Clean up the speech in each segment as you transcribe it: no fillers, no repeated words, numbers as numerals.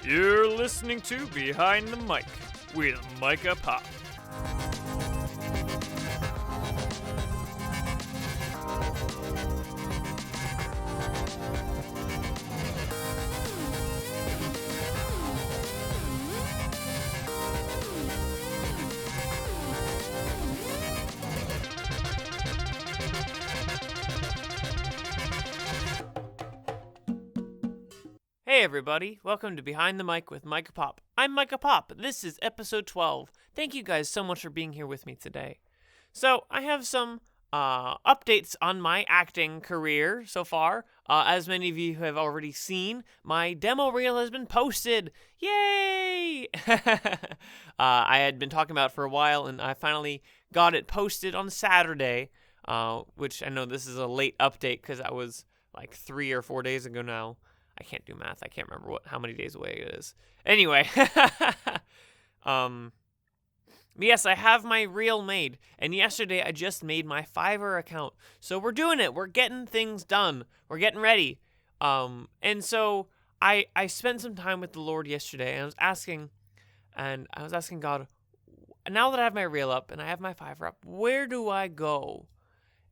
You're listening to Behind the Mic with Micah Popp. Hey everybody, welcome to Behind the Mic with Micah Popp. I'm Micah Popp. This is episode 12. Thank you guys so much for being here with me today. So, I have some updates on my acting career so far. As many of you have already seen, my demo reel has been posted. Yay! I had been talking about it for a while, and I finally got it posted on Saturday, which I know this is a late update because that was like 3 or 4 days ago now. I can't do math. I can't remember how many days away it is. Anyway, yes, I have my reel made, and yesterday I just made my Fiverr account. So we're doing it. We're getting things done. We're getting ready. And so I spent some time with the Lord yesterday, and I was asking God, now that I have my reel up and I have my Fiverr up, where do I go?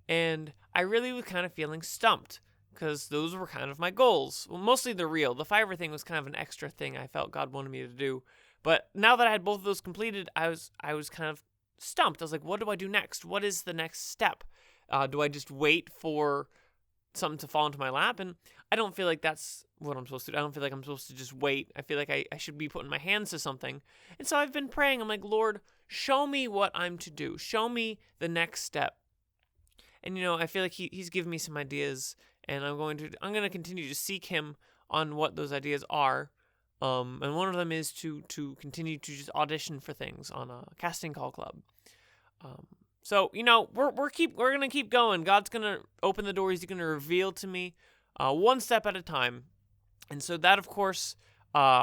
And I really was kind of feeling stumped, because those were kind of my goals. Well, mostly the reel. The Fiverr thing was kind of an extra thing I felt God wanted me to do. But now that I had both of those completed, I was kind of stumped. I was like, what do I do next? What is the next step? Do I just wait for something to fall into my lap? And I don't feel like that's what I'm supposed to do. I don't feel like I'm supposed to just wait. I feel like I should be putting my hands to something. And so I've been praying. I'm like, Lord, show me what I'm to do. Show me the next step. And, I feel like he's given me some ideas, and I'm going to continue to seek him on what those ideas are. And one of them is to continue to just audition for things on a casting call club. So we're going to keep going. God's going to open the doors. He's going to reveal to me one step at a time. And so that, of course,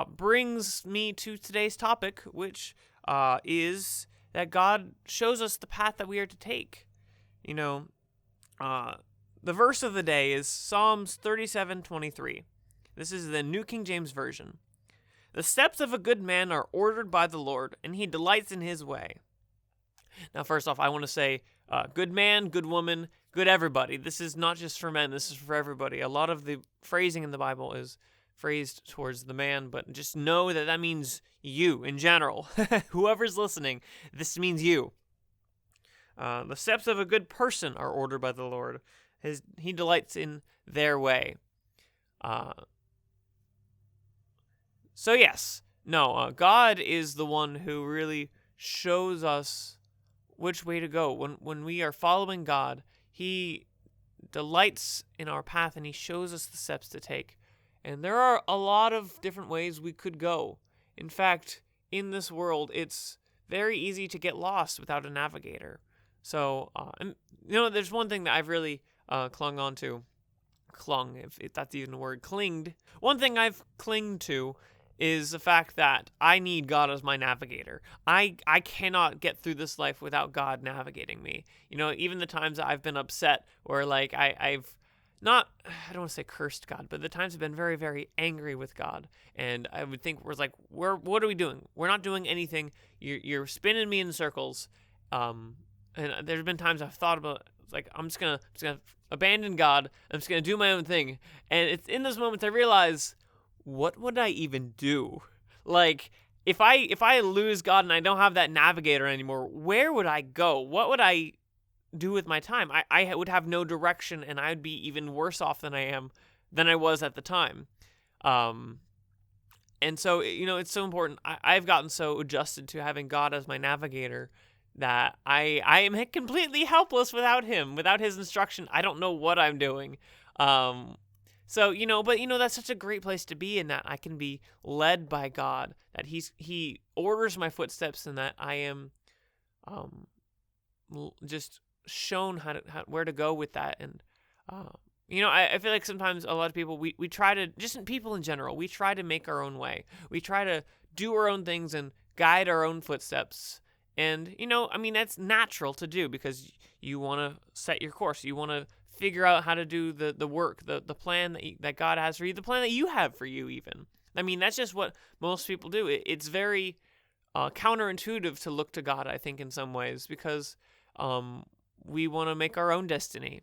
brings me to today's topic, which is that God shows us the path that we are to take. The verse of the day is Psalms 37:23. This is the New King James Version. The steps of a good man are ordered by the Lord, and he delights in his way. Now, first off, I want to say, good man, good woman, good everybody. This is not just for men, this is for everybody. A lot of the phrasing in the Bible is phrased towards the man, but just know that means you in general. Whoever's listening, this means you. The steps of a good person are ordered by the Lord. He delights in their way. God is the one who really shows us which way to go. When we are following God, he delights in our path, and he shows us the steps to take. And there are a lot of different ways we could go. In fact, in this world, it's very easy to get lost without a navigator. So, there's one thing that I've really clung onto. Clung, if that's even a word. Clinged. One thing I've clinged to is the fact that I need God as my navigator. I cannot get through this life without God navigating me. Even the times that I've been upset, or I've not, I don't want to say cursed God, but the times I've been very, very angry with God. And I would think, what are we doing? We're not doing anything. You're spinning me in circles. And there's been times I've thought about, I'm just gonna abandon God. I'm just gonna do my own thing. And it's in those moments I realize, what would I even do? If I lose God and I don't have that navigator anymore, where would I go? What would I do with my time? I would have no direction, and I would be even worse off than I was at the time. And so, it's so important. I've gotten so adjusted to having God as my navigator that I am completely helpless without him, without his instruction. I don't know what I'm doing. But that's such a great place to be, in that I can be led by God, that he orders my footsteps, and that I am just shown where to go with that. And I feel like sometimes a lot of people, we try to, just people in general, we try to make our own way. We try to do our own things and guide our own footsteps. And, that's natural to do, because you want to set your course. You want to figure out how to do the work, the plan that God has for you, the plan that you have for you even. I mean, that's just what most people do. It's very counterintuitive to look to God, I think, in some ways, because we want to make our own destiny.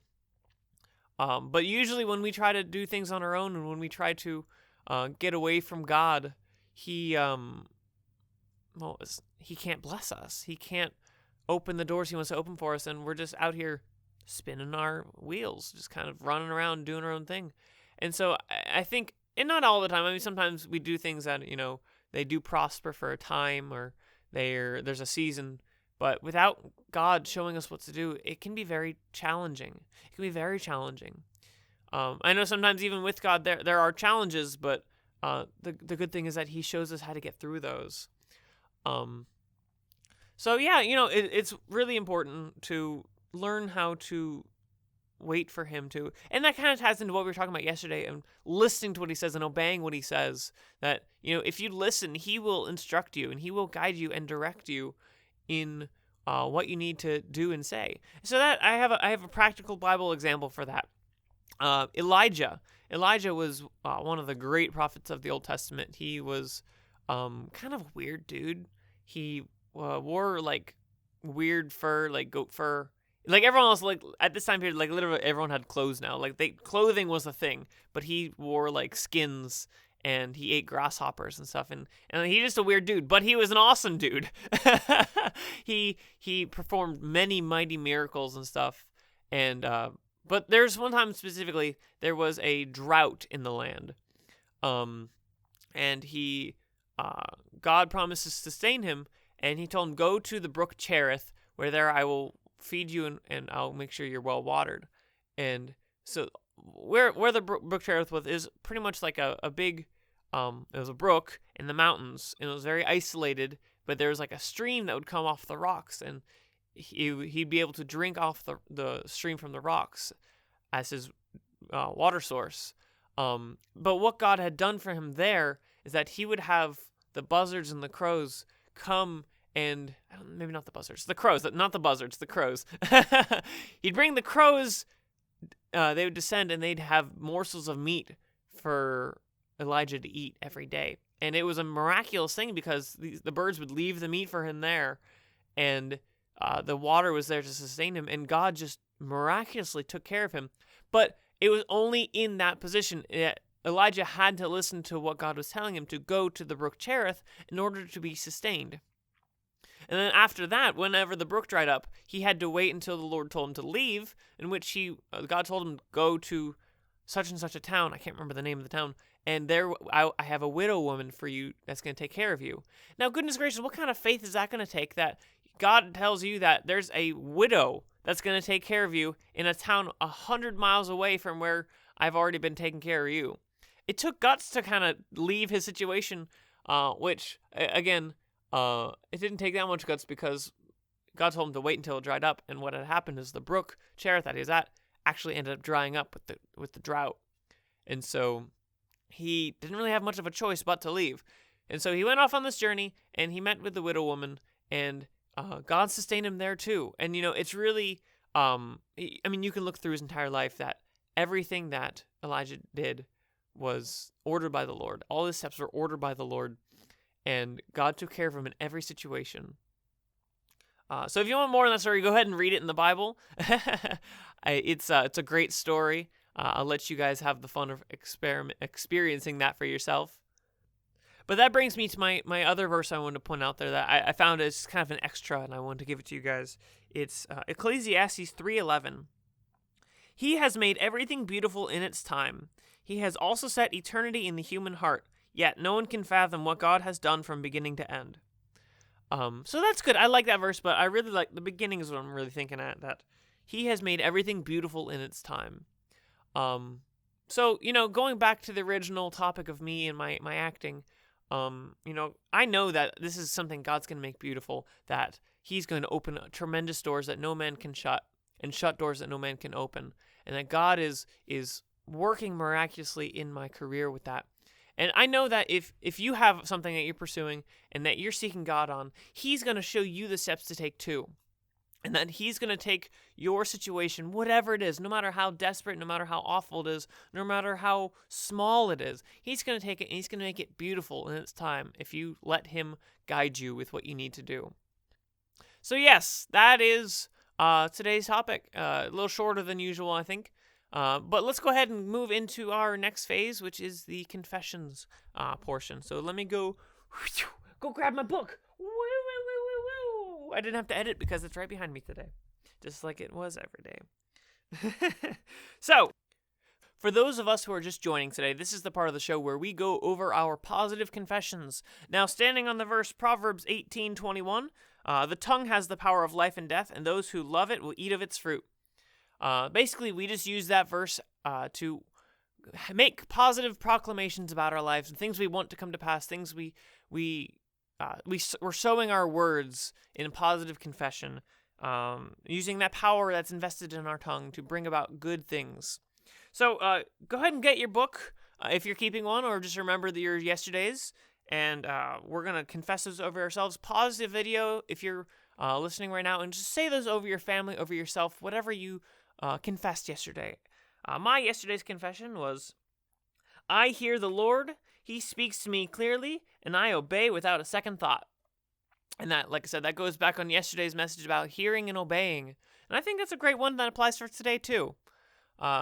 But usually when we try to do things on our own and when we try to get away from God, he can't bless us. He can't open the doors he wants to open for us, and we're just out here spinning our wheels, just kind of running around doing our own thing. And so I think, and not all the time, I mean, sometimes we do things that, they do prosper for a time, or there's a season, but without God showing us what to do, it can be very challenging. It can be very challenging. I know sometimes even with God, there are challenges, but the good thing is that he shows us how to get through those. So yeah, it's really important to learn how to wait for him to, and that kind of ties into what we were talking about yesterday, and listening to what he says and obeying what he says, that, if you listen, he will instruct you and he will guide you and direct you in what you need to do and say. So that I have a practical Bible example for that. Elijah was one of the great prophets of the Old Testament. He was kind of a weird dude. He wore like weird fur, like goat fur. Like everyone else, like at this time period, like literally everyone had clothes now. Like clothing was a thing, but he wore like skins and he ate grasshoppers and stuff. And he's just a weird dude, but he was an awesome dude. He performed many mighty miracles and stuff. And but there's one time specifically there was a drought in the land, and God promised to sustain him, and he told him, go to the brook Cherith, where there I will feed you and I'll make sure you're well watered. And so where the brook Cherith was is pretty much like a big, it was a brook in the mountains, and it was very isolated, but there was like a stream that would come off the rocks, and he'd be able to drink off the stream from the rocks as his water source. But what God had done for him there is that he would have the buzzards and the crows come and, maybe not the buzzards, the crows, not the buzzards, the crows. He'd bring the crows, they would descend and they'd have morsels of meat for Elijah to eat every day. And it was a miraculous thing because the birds would leave the meat for him there, and the water was there to sustain him, and God just miraculously took care of him. But it was only in that position that Elijah had to listen to what God was telling him, to go to the brook Cherith in order to be sustained. And then after that, whenever the brook dried up, he had to wait until the Lord told him to leave, in which God told him to go to such and such a town. I can't remember the name of the town. And there I have a widow woman for you that's going to take care of you. Now, goodness gracious, what kind of faith is that going to take, that God tells you that there's a widow that's going to take care of you in a town 100 miles away from where I've already been taking care of you? It took guts to kind of leave his situation, which, again, it didn't take that much guts because God told him to wait until it dried up. And what had happened is the brook Cherith that he was at actually ended up drying up with the drought. And so he didn't really have much of a choice but to leave. And so he went off on this journey, and he met with the widow woman, and God sustained him there too. And, it's really, you can look through his entire life that everything that Elijah did was ordered by the Lord. All his steps were ordered by the Lord, and God took care of him in every situation. So if you want more on that story, go ahead and read it in the Bible. It's a great story. I'll let you guys have the fun of experiencing that for yourself. But that brings me to my other verse I wanted to point out there that I found as kind of an extra, and I wanted to give it to you guys. It's Ecclesiastes 3:11. He has made everything beautiful in its time. He has also set eternity in the human heart, yet no one can fathom what God has done from beginning to end. So that's good. I like that verse, but I really like the beginning is what I'm really thinking at, that he has made everything beautiful in its time. So, going back to the original topic of me and my acting, I know that this is something God's going to make beautiful, that he's going to open tremendous doors that no man can shut, and shut doors that no man can open, and that God is working miraculously in my career with that. And I know that if you have something that you're pursuing and that you're seeking God on, he's going to show you the steps to take too. And that he's going to take your situation, whatever it is, no matter how desperate, no matter how awful it is, no matter how small it is, he's going to take it and he's going to make it beautiful in its time if you let him guide you with what you need to do. So yes, that is today's topic. A little shorter than usual, I think. But let's go ahead and move into our next phase, which is the confessions portion. So let me go grab my book. I didn't have to edit because it's right behind me today, just like it was every day. So, for those of us who are just joining today, this is the part of the show where we go over our positive confessions. Now, standing on the verse Proverbs 18:21, the tongue has the power of life and death, and those who love it will eat of its fruit. Basically, we just use that verse to make positive proclamations about our lives and things we want to come to pass, things we're sowing our words in positive confession, using that power that's invested in our tongue to bring about good things. So go ahead and get your book if you're keeping one, or just remember your yesterdays, and we're going to confess those over ourselves. Pause the video if you're listening right now, and just say those over your family, over yourself, whatever you confessed yesterday. My yesterday's confession was, I hear the Lord, he speaks to me clearly, and I obey without a second thought. And that, like I said, that goes back on yesterday's message about hearing and obeying. And I think that's a great one that applies for today, too.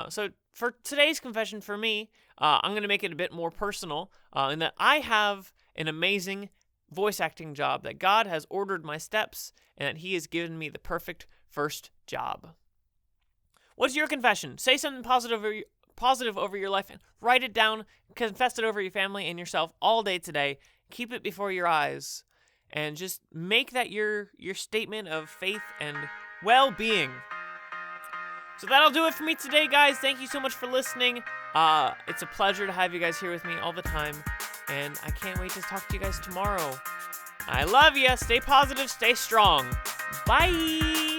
So for today's confession for me, I'm going to make it a bit more personal, in that I have an amazing voice acting job, that God has ordered my steps, and that he has given me the perfect first job. What's your confession? Say something positive over your life, and write it down, confess it over your family and yourself all day today. Keep it before your eyes, and just make that your statement of faith and well-being. So that'll do it for me today, guys. Thank you so much for listening. It's a pleasure to have you guys here with me all the time, and I can't wait to talk to you guys tomorrow. I love you. Stay positive, stay strong. Bye.